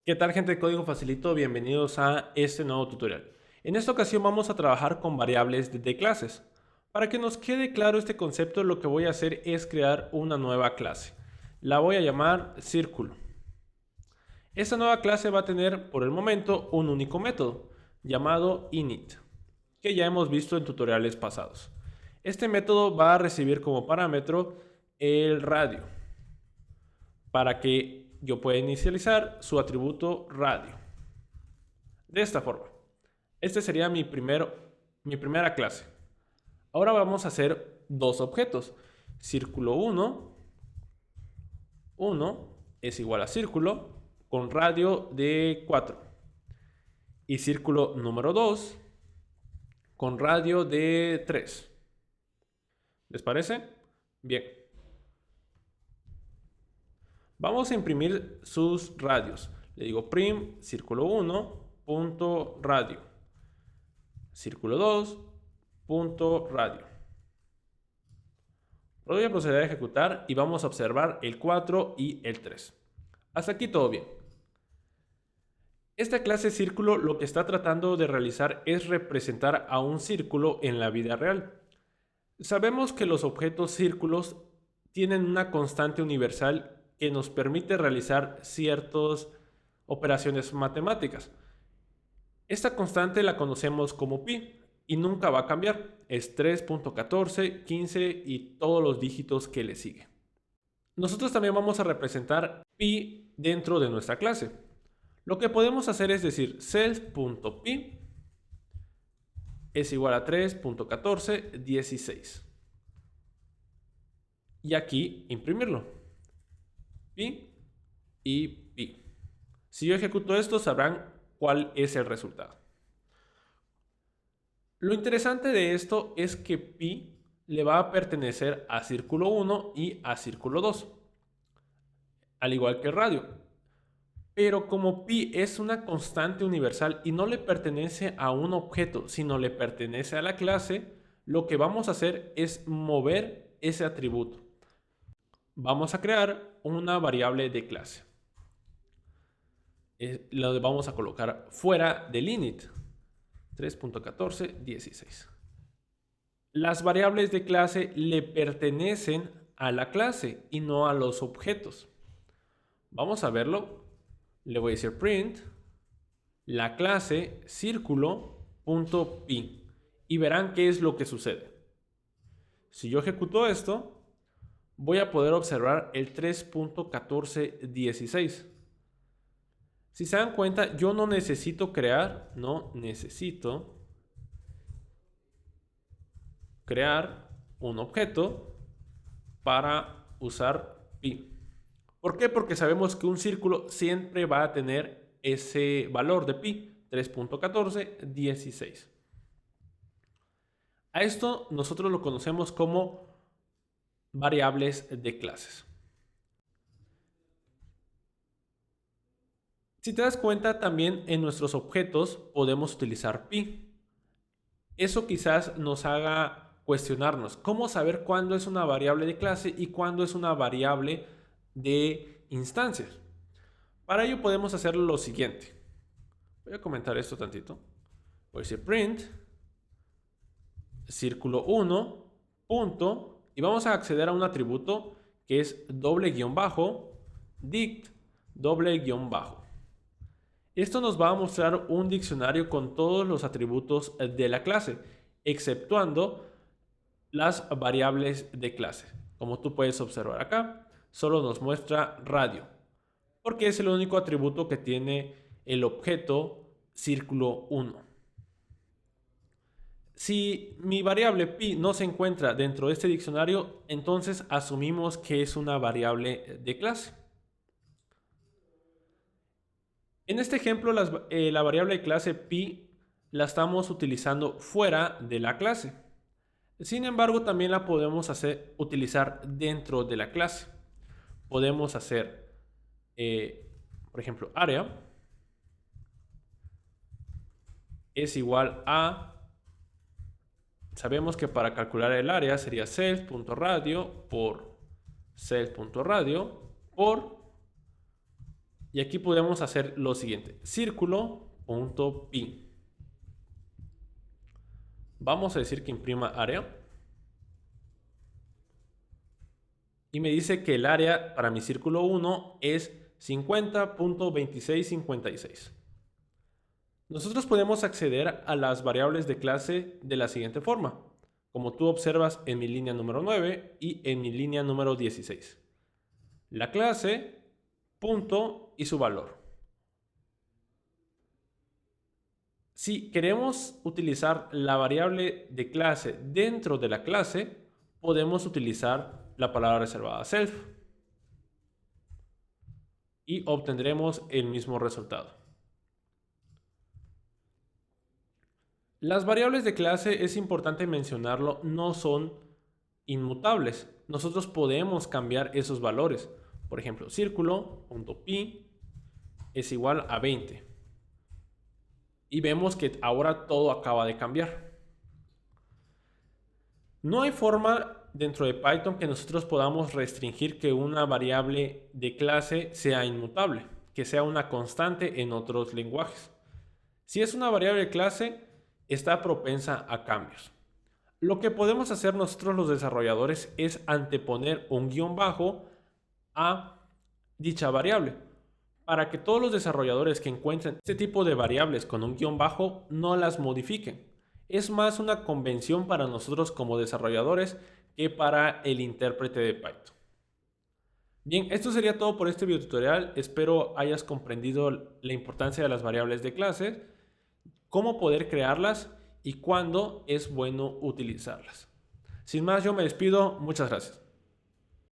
¿Qué tal, gente de Código Facilito? Bienvenidos a este nuevo tutorial. En esta ocasión vamos a trabajar con variables de clases. Para que nos quede claro este concepto, lo que voy a hacer es crear una nueva clase. La voy a llamar círculo. Esta nueva clase va a tener por el momento un único método llamado init, que ya hemos visto en tutoriales pasados. Este método va a recibir como parámetro el radio, para que yo pueda inicializar su atributo radio. De esta forma. Este sería mi primera clase. Ahora vamos a hacer dos objetos. Círculo 1 es igual a círculo con radio de 4. Y círculo número 2 con radio de 3. ¿Les parece? Bien. Vamos a imprimir sus radios. Le digo prim círculo 1 punto radio. Círculo 2 punto radio. Voy a proceder a ejecutar y vamos a observar el 4 y el 3. Hasta aquí todo bien. Esta clase círculo lo que está tratando de realizar es representar a un círculo en la vida real. Sabemos que los objetos círculos tienen una constante universal que nos permite realizar ciertas operaciones matemáticas. Esta constante la conocemos como pi y nunca va a cambiar. Es 3.14, 15 y todos los dígitos que le siguen. Nosotros también vamos a representar pi dentro de nuestra clase. Lo que podemos hacer es decir self.pi es igual a 3.1416. Y aquí imprimirlo. Pi y pi. Si yo ejecuto esto, sabrán cuál es el resultado. Lo interesante de esto es que pi le va a pertenecer a círculo 1 y a círculo 2, al igual que el radio. Pero como pi es una constante universal y no le pertenece a un objeto, sino le pertenece a la clase, lo que vamos a hacer es mover ese atributo. Vamos a crear una variable de clase. Lo vamos a colocar fuera del init. 3.1416. Las variables de clase le pertenecen a la clase y no a los objetos. Vamos a verlo. Le voy a decir print la clase círculo.pi y verán qué es lo que sucede. Si yo ejecuto esto, voy a poder observar el 3.1416. Si se dan cuenta, yo no necesito crear un objeto para usar pi. ¿Por qué? Porque sabemos que un círculo siempre va a tener ese valor de pi, 3.1416. A esto nosotros lo conocemos como variables de clases. Si te das cuenta, también en nuestros objetos podemos utilizar pi. Eso quizás nos haga cuestionarnos cómo saber cuándo es una variable de clase y cuándo es una variable de instancias. Para ello podemos hacer lo siguiente. Voy a comentar esto tantito. Voy a decir print círculo 1 punto y vamos a acceder a un atributo que es doble guión bajo dict doble guión bajo. Esto nos va a mostrar un diccionario con todos los atributos de la clase, exceptuando las variables de clase. Como tú puedes observar acá, solo nos muestra radio, porque es el único atributo que tiene el objeto círculo 1. Si mi variable pi no se encuentra dentro de este diccionario, entonces asumimos que es una variable de clase. En este ejemplo, la variable de clase pi la estamos utilizando fuera de la clase. Sin embargo, también la podemos utilizar dentro de la clase. Podemos hacer, por ejemplo, área es igual a... Sabemos que para calcular el área sería self.radio por self.radio por... Y aquí podemos hacer lo siguiente, círculo.pi. Vamos a decir que imprima área. Y me dice que el área para mi círculo 1 es 50.2656. Nosotros podemos acceder a las variables de clase de la siguiente forma, como tú observas en mi línea número 9 y en mi línea número 16. La clase, punto y su valor. Si queremos utilizar la variable de clase dentro de la clase, podemos utilizar la palabra reservada self y obtendremos el mismo resultado. Las variables de clase, es importante mencionarlo, no son inmutables. Nosotros podemos cambiar esos valores. Por ejemplo, círculo.pi es igual a 20. Y vemos que ahora todo acaba de cambiar. No hay forma dentro de Python que nosotros podamos restringir que una variable de clase sea inmutable, que sea una constante en otros lenguajes. Si es una variable de clase, está propensa a cambios. Lo que podemos hacer nosotros los desarrolladores es anteponer un guión bajo a dicha variable, para que todos los desarrolladores que encuentren este tipo de variables con un guión bajo no las modifiquen. Es más una convención para nosotros como desarrolladores que para el intérprete de Python. Bien, esto sería todo por este video tutorial. Espero hayas comprendido la importancia de las variables de clases, cómo poder crearlas y cuándo es bueno utilizarlas. Sin más, yo me despido. Muchas gracias.